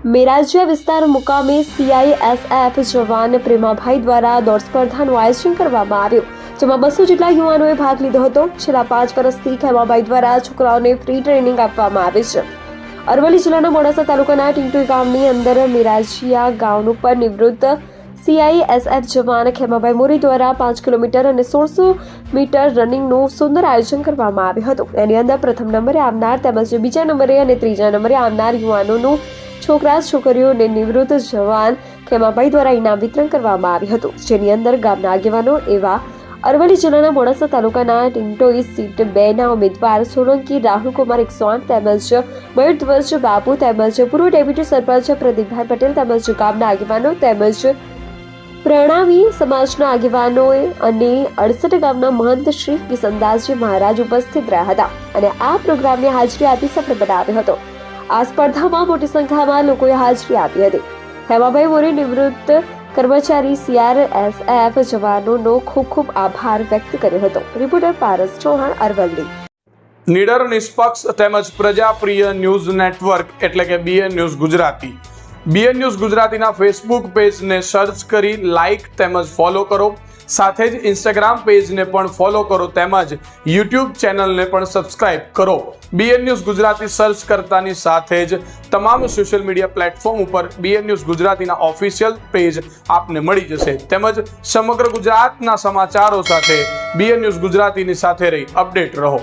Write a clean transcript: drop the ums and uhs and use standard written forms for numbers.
મેરાજીયા વિસ્તાર મુકામે CISF જવાન પ્રેમાભાઈ દ્વારા દોડ સ્પર્ધાનું આયોજન કરવામાં આવ્યું, જેમાં 200 જેટલા યુવાનોએ ભાગ લીધો હતો। છેલ્લા 5 વર્ષથી ખેમાભાઈ દ્વારા છોકરાઓને ફ્રી ટ્રેનિંગ આપવામાં આવે છે। અરવલ્લી જિલ્લાના મોડાસા તાલુકાના ટીંટોઈ ગામની અંદર મેરાજીયા ગામ ઉપર નિવૃત્ત CISF જવાન ખેમાભાઈ મોરી દ્વારા 5 કિલોમીટર અને 1600 મીટર રનિંગનું સુંદર આયોજન કરવામાં આવ્યું હતું। એની અંદર પ્રથમ નંબરે આવનાર તેમજ બીજા નંબરે અને ત્રીજા નંબરે આવનાર યુવાનોનું છોકરા છોકરીઓને નિવૃત્ત જવાન ખેમાભાઈ દ્વારા ઇનામ વિતરણ કરવામાં આવ્યું હતું, જેની અંદર ગામના આગેવાનો એવા અરવલ્લી જિલ્લાના મોડાસા તાલુકાના ટીંટોઈ સીટ 2 ના ઉમેદવાર સોલંકી રાહુલકુમાર 108 તેમજ મયુરધ્વજ બાપુ તેમજ પૂર્વ ડેપ્યુટી સરપંચ પ્રદીપભાઈ પટેલ તેમજ ગામના આગેવાનો તેમજ પ્રણાવી સમાજના આગેવાનોએ અને 68 ગામના મહંત શ્રી કિશનદાસજી મહારાજ ઉપસ્થિત રહ્યા હતા અને આ પ્રોગ્રામને હાજરી આપી સફળ બનાવ્યો હતો। આ સ્પર્ધામાં મોટી સંખ્યામાં લોકોએ હાજરી આપી હતી। ખેમાભાઈ મોરી નિવૃત્ત કર્મચારી CISF જવાનોનો ખૂબ ખૂબ આભાર વ્યક્ત કર્યો હતો। રિપોર્ટર પારસ ચૌહાણ, અરવલ્લી। નીડર, નિષ્પક્ષ તેમજ પ્રજાપ્રિય ન્યૂઝ નેટવર્ક એટલે કે BN news Gujarati. BN news ગુજરાતીના ફેસબુક પેજને સર્ચ કરી લાઇક તેમજ ફોલો કરો, સાથે જ ઇન્સ્ટાગ્રામ પેજને પણ ફોલો કરો તેમજ યુટ્યુબ ચેનલને પણ સબસ્ક્રાઇબ કરો। BN ન્યૂઝ ગુજરાતી સર્ચ કરતાની સાથે જ તમામ સોશિયલ મીડિયા પ્લેટફોર્મ ઉપર BN ન્યૂઝ ગુજરાતીના ઓફિશિયલ પેજ આપને મળી જશે તેમજ સમગ્ર ગુજરાતના સમાચારો સાથે BN ન્યૂઝ ગુજરાતીની સાથે રહી અપડેટ રહો।